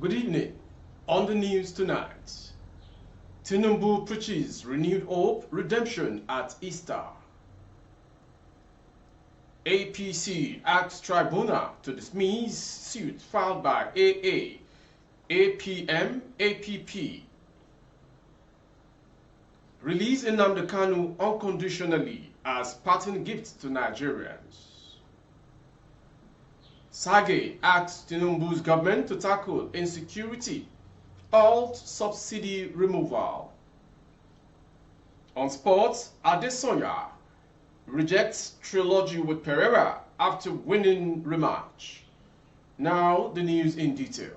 Good evening. On the news tonight, Tinubu preaches renewed hope, redemption at Easter. APC asks Tribunal to dismiss suit filed by AA, APM, APP. Release Nnamdi Kanu unconditionally as parting gift to Nigerians. Sage asks Tinubu's government to tackle insecurity, halt subsidy removal. On sports, Adesanya rejects trilogy with Pereira after winning rematch. Now the news in detail.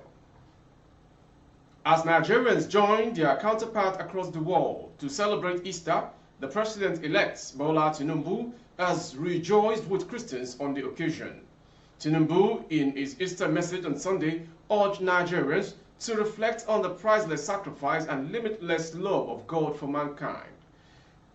As Nigerians join their counterpart across the world to celebrate Easter, the president-elect Bola Tinubu has rejoiced with Christians on the occasion. Tinubu, in his Easter message on Sunday, urged Nigerians to reflect on the priceless sacrifice and limitless love of God for mankind.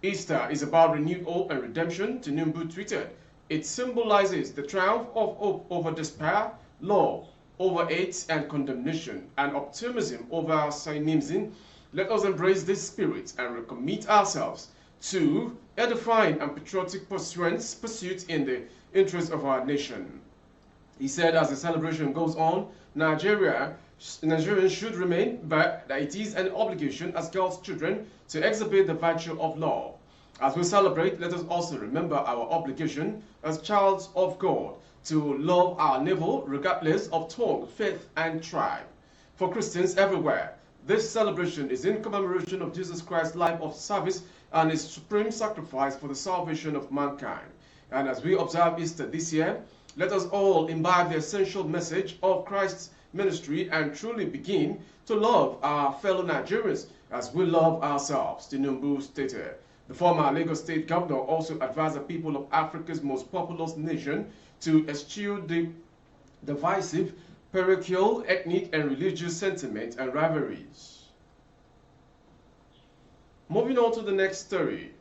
Easter is about renewed hope and redemption, Tinubu tweeted. It symbolizes the triumph of hope over despair, love over hate and condemnation, and optimism over cynicism. Let us embrace this spirit and recommit ourselves to edifying and patriotic pursuits in the interest of our nation. He said as the celebration goes on, Nigerians should remember that it is an obligation as God's children to exhibit the virtue of love. As we celebrate, let us also remember our obligation as children of God to love our neighbor regardless of tongue, faith, and tribe. For Christians everywhere, this celebration is in commemoration of Jesus Christ's life of service and his supreme sacrifice for the salvation of mankind. And as we observe Easter this year, let us all imbibe the essential message of Christ's ministry and truly begin to love our fellow Nigerians as we love ourselves, Tinubu stated. The former Lagos State governor also advised the people of Africa's most populous nation to eschew the divisive, parochial, ethnic, and religious sentiment and rivalries. Moving on to the next story.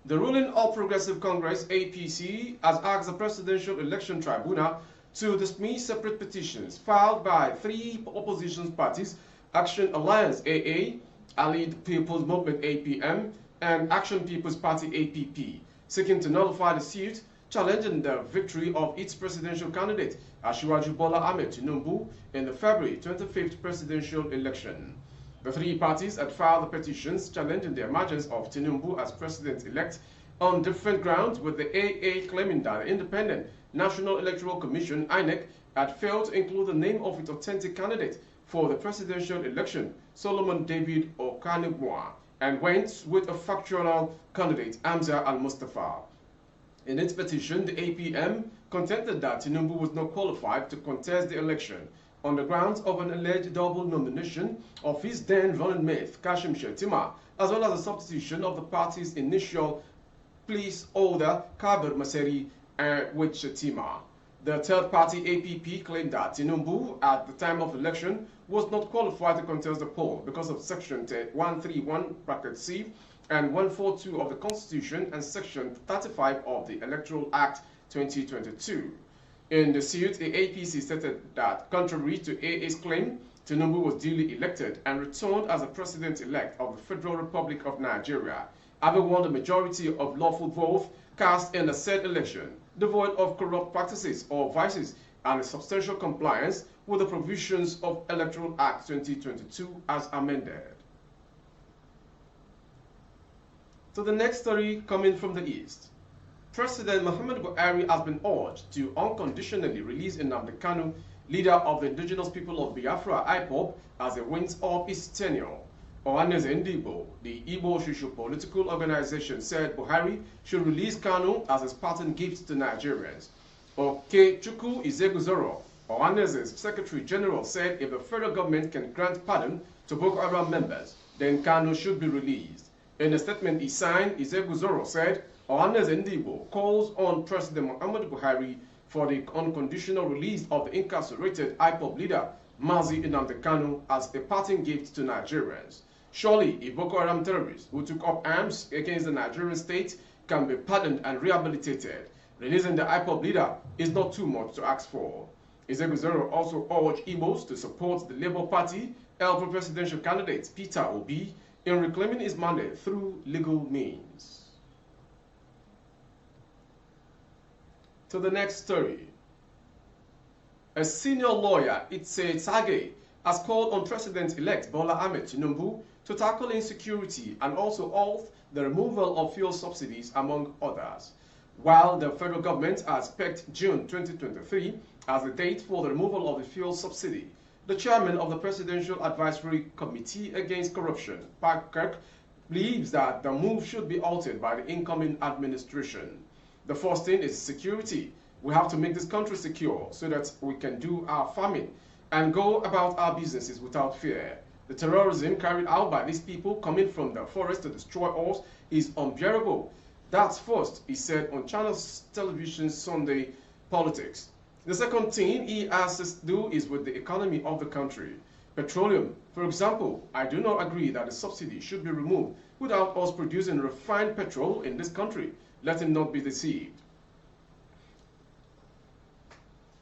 The ruling All Progressive Congress, APC, has asked the Presidential Election Tribunal to dismiss separate petitions filed by three opposition parties, Action Alliance, AA, Allied People's Movement, APM, and Action People's Party, APP, seeking to nullify the suit challenging the victory of its presidential candidate, Asiwaju Bola Ahmed Tinubu, in the February 25th presidential election. The three parties had filed the petitions challenging the emergence of Tinubu as president-elect on different grounds, with the AA claiming that the Independent National Electoral Commission, INEC, had failed to include the name of its authentic candidate for the presidential election, Solomon David Okanigwa, and went with a factual candidate, Hamza Al-Mustafa. In its petition, the APM contended that Tinubu was not qualified to contest the election on the grounds of an alleged double nomination of his then running mate, Kashim Shettima, as well as the substitution of the party's initial placeholder, Kabir Maseri, with Shettima. The third party, APP, claimed that Tinubu, at the time of election, was not qualified to contest the poll because of Section 131(c) and 142 of the Constitution and Section 35 of the Electoral Act 2022. In the suit, the APC stated that, contrary to AA's claim, Tinubu was duly elected and returned as the president-elect of the Federal Republic of Nigeria, having won the majority of lawful votes cast in the said election, devoid of corrupt practices or vices, and in substantial compliance with the provisions of Electoral Act 2022 as amended. So the next story coming from the East. President Muhammadu Buhari has been urged to unconditionally release Nnamdi Kanu, leader of the indigenous people of Biafra, IPOB, as he winds up his tenure. Ohaneze Ndigbo, the Igbo socio-political organization, said Buhari should release Kanu as his parting gift to Nigerians. Okechukwu Izeguzoro, Ohaneze's Secretary General, said if the federal government can grant pardon to Boko Haram members, then Kanu should be released. In a statement he signed, Izeguzoro said, Ohaneze Ndigbo calls on President Muhammadu Buhari for the unconditional release of the incarcerated IPOB leader, Mazi Nnamdi Kanu, as a parting gift to Nigerians. Surely, if Boko Haram terrorists who took up arms against the Nigerian state can be pardoned and rehabilitated, releasing the IPOB leader is not too much to ask for. Ezekuzero also urged Igbos to support the Labour Party LP presidential candidate Peter Obi in reclaiming his mandate through legal means. To the next story. A senior lawyer, Itse Tsage, has called on President-elect Bola Ahmed Tinubu to tackle insecurity and also halt the removal of fuel subsidies, among others. While the federal government has pegged June 2023 as the date for the removal of the fuel subsidy, the chairman of the Presidential Advisory Committee Against Corruption, Park Kirk, believes that the move should be altered by the incoming administration. The first thing is security. We have to make this country secure so that we can do our farming and go about our businesses without fear. The terrorism carried out by these people coming from the forest to destroy us is unbearable. That's first, he said on Channels Television Sunday Politics. The second thing he has to do is with the economy of the country. Petroleum, for example, I do not agree that the subsidy should be removed without us producing refined petrol in this country. Let him not be deceived.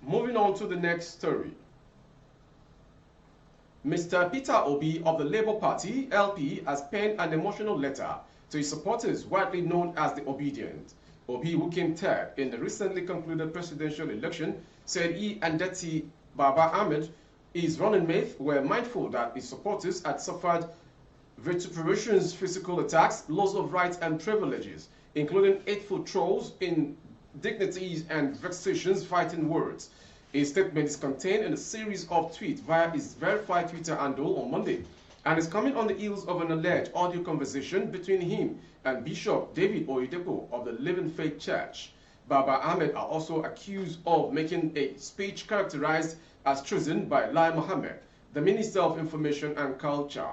Moving on to the next story. Mr. Peter Obi of the Labour Party, LP, has penned an emotional letter to his supporters, widely known as the Obedient. Obi, who came third in the recently concluded presidential election, said he and Deti Baba Ahmed, his running mate, were mindful that his supporters had suffered vituperations, physical attacks, loss of rights and privileges, including hateful trolls, indignities and vexations, fighting words. A statement is contained in a series of tweets via his verified Twitter handle on Monday and is coming on the heels of an alleged audio conversation between him and Bishop David Oyedepo of the Living Faith Church. Baba Ahmed are also accused of making a speech characterized as treason by Lai Mohammed, the Minister of Information and Culture.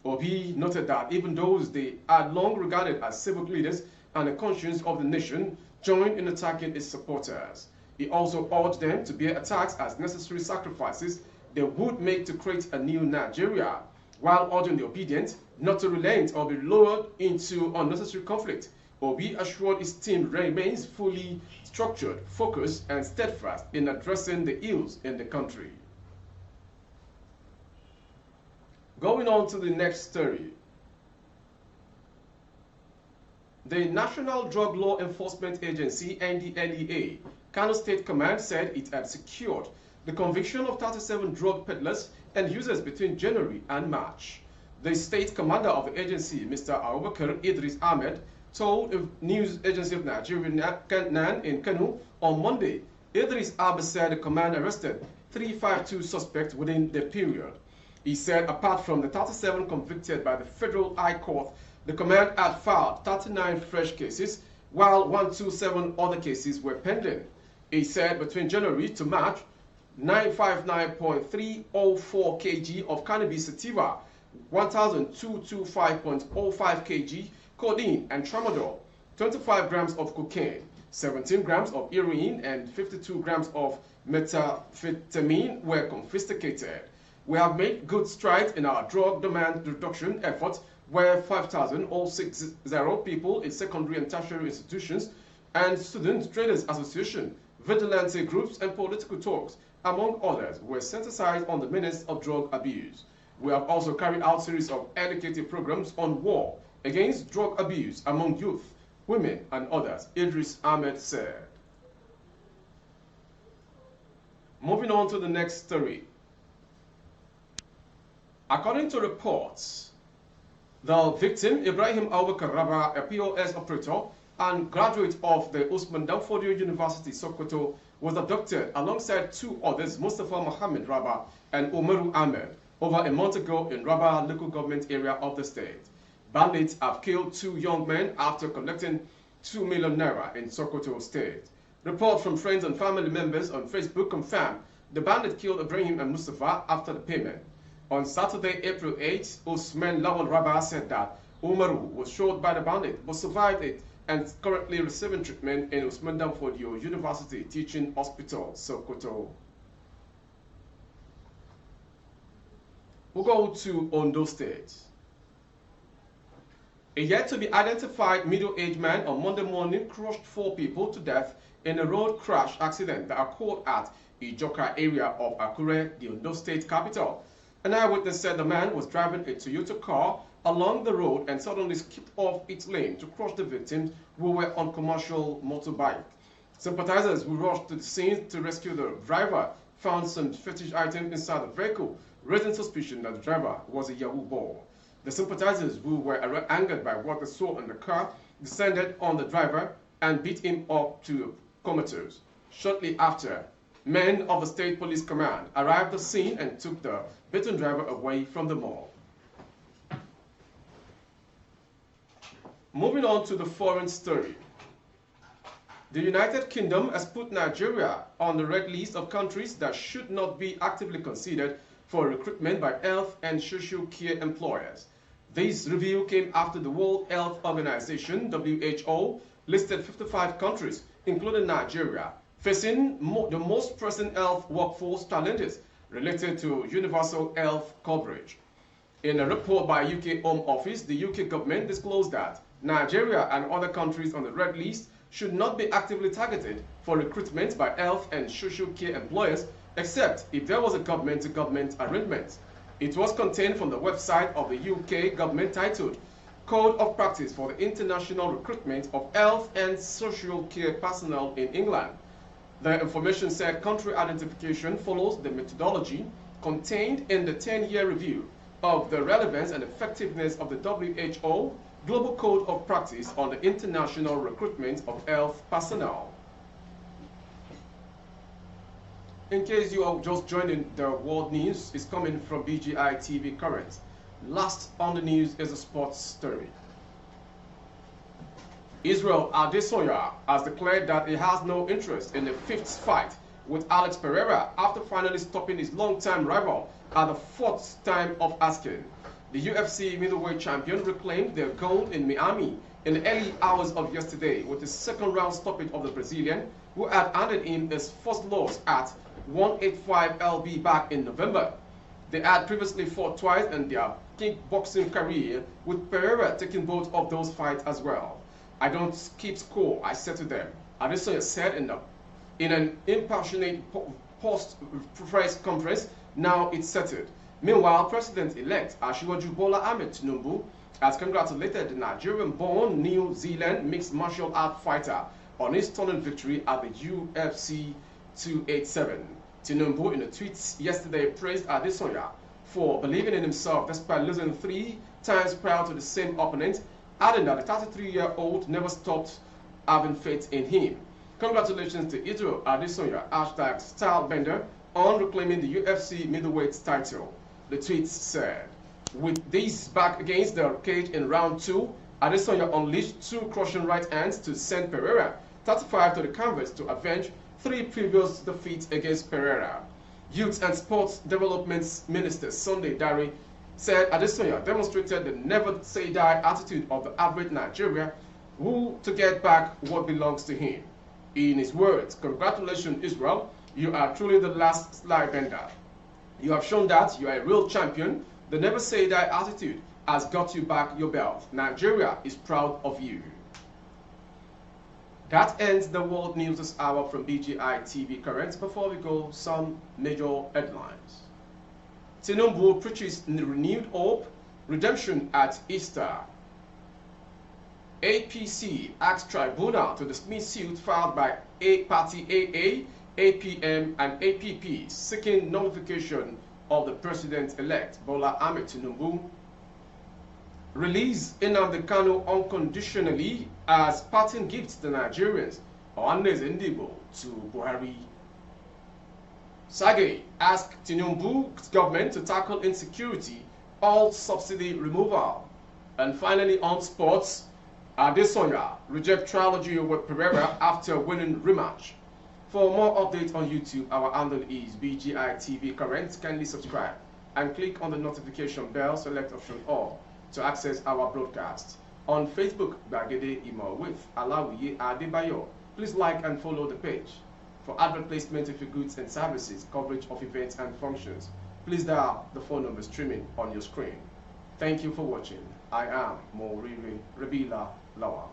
Obi noted that even those they had long regarded as civic leaders and the conscience of the nation joined in attacking his supporters. He also urged them to bear attacks as necessary sacrifices they would make to create a new Nigeria, while urging the Obedient not to relent or be lured into unnecessary conflict. Obi assured his team remains fully structured, focused, and steadfast in addressing the ills in the country. Going on to the next story. The National Drug Law Enforcement Agency, NDLEA, Kano State Command said it had secured the conviction of 37 drug peddlers and users between January and March. The state commander of the agency, Mr. Abubakar Idris Ahmed, told the news agency of Nigeria, NAN, in Kano on Monday. Idris Ahmed said the command arrested 352 suspects within the period. He said apart from the 37 convicted by the Federal High Court, the command had filed 39 fresh cases, while 127 other cases were pending. He said between January to March, 959.304 kg of cannabis sativa, 1,225.05 kg codeine and tramadol, 25 grams of cocaine, 17 grams of heroin, and 52 grams of methamphetamine were confiscated. We have made good strides in our drug demand reduction efforts, where 5,060 people in secondary and tertiary institutions and student traders association, vigilante groups, and political talks, among others, were synthesized on the menace of drug abuse. We have also carried out a series of educative programs on war against drug abuse among youth, women, and others, Idris Ahmed said. Moving on to the next story. According to reports, the victim, Ibrahim Abubakar Rabah, a POS operator and graduate of the Usman Danfodio University, Sokoto, was abducted alongside two others, Mustafa Mohammed Rabah and Umaru Ahmed, over a month ago in Rabah local government area of the state. Bandits have killed two young men after collecting 2 million naira in Sokoto state. Reports from friends and family members on Facebook confirmed the bandit killed Ibrahim and Mustafa after the payment. On Saturday, April 8, Usman Lawal Rabah said that Umaru was shot by the bandit but survived it and is currently receiving treatment in Usman Danfodio University Teaching Hospital, Sokoto. We'll go to Ondo State. A yet-to-be-identified middle-aged man on Monday morning crushed 4 people to death in a road crash accident that occurred at Ijoka area of Akure, the Ondo State capital. An eyewitness said the man was driving a Toyota car along the road and suddenly skipped off its lane to crush the victims who were on commercial motorbike. Sympathizers who rushed to the scene to rescue the driver found some fetish items inside the vehicle, raising suspicion that the driver was a Yahoo boy. The sympathizers who were angered by what they saw in the car descended on the driver and beat him up to comatose. Shortly after, men of the State Police Command arrived at the scene and took the beaten driver away from the mall. Moving on to the foreign story. The United Kingdom has put Nigeria on the red list of countries that should not be actively considered for recruitment by health and social care employers. This review came after the World Health Organization, WHO, listed 55 countries, including Nigeria, facing the most pressing health workforce challenges related to universal health coverage. In a report by UK Home Office, the UK government disclosed that Nigeria and other countries on the red list should not be actively targeted for recruitment by health and social care employers, except if there was a government-to-government arrangement. It was contained from the website of the UK government titled Code of Practice for the International Recruitment of Health and Social Care Personnel in England. The information said country identification follows the methodology contained in the 10-year review of the relevance and effectiveness of the WHO Global Code of Practice on the International Recruitment of Health Personnel. In case you are just joining, the world news is coming from BGI TV Current. Last on the news is a sports story. Israel Adesanya has declared that he has no interest in the fifth fight with Alex Pereira after finally stopping his longtime rival at the fourth time of asking. The UFC middleweight champion reclaimed their gold in Miami in the early hours of yesterday with the second round stoppage of the Brazilian, who had handed him his first loss at 185 lb back in November. They had previously fought twice in their kickboxing career, with Pereira taking both of those fights as well. "I don't keep score," I said to them, Adesanya said in an impassionate post-press conference. Now it's settled. Meanwhile, President-elect Asiwaju Bola Ahmed Tinubu has congratulated the Nigerian-born New Zealand mixed martial art fighter on his stunning victory at the UFC 287. Tinubu, in a tweet yesterday, praised Adesanya for believing in himself despite losing 3 times prior to the same opponent, adding that the 33-year-old never stopped having faith in him. Congratulations to Israel Adesanya, #StyleBender, on reclaiming the UFC middleweight title. The tweet said, "With this back against the cage in round 2, Adesanya unleashed 2 crushing right hands to send Pereira, 35, to the canvas to avenge 3 previous defeats against Pereira." Youth and Sports Development Minister Sunday Dare said Adesanya demonstrated the never-say-die attitude of the average Nigerian who to get back what belongs to him. In his words, "Congratulations, Israel. You are truly the last Stylebender. You have shown that you are a real champion. The never-say-die attitude has got you back your belt. Nigeria is proud of you." That ends the world news this hour from BGI TV Current. Before we go, some major headlines. Tinubu preaches renewed hope, redemption at Easter. APC asks Tribunal to dismiss suit filed by Party AA, APM and APP seeking nullification of the President-elect Bola Ahmed Tinubu. Release Nnamdi Kanu unconditionally as parting gifts to Nigerians. Ohanes Ndibo to Buhari. Sage asked Tinubu's government to tackle insecurity, all subsidy removal. And finally, on sports, Adesanya reject trilogy with Pereira after winning rematch. For more updates on YouTube, our handle is BGI TV Current. Kindly subscribe and click on the notification bell, select option all to access our broadcast. On Facebook, Bagede Imo with Alawiye Adebayo. Please like and follow the page. For advert placement of your goods and services, coverage of events and functions, please dial the phone number streaming on your screen. Thank you for watching. I am Moriri Rabila Lawal.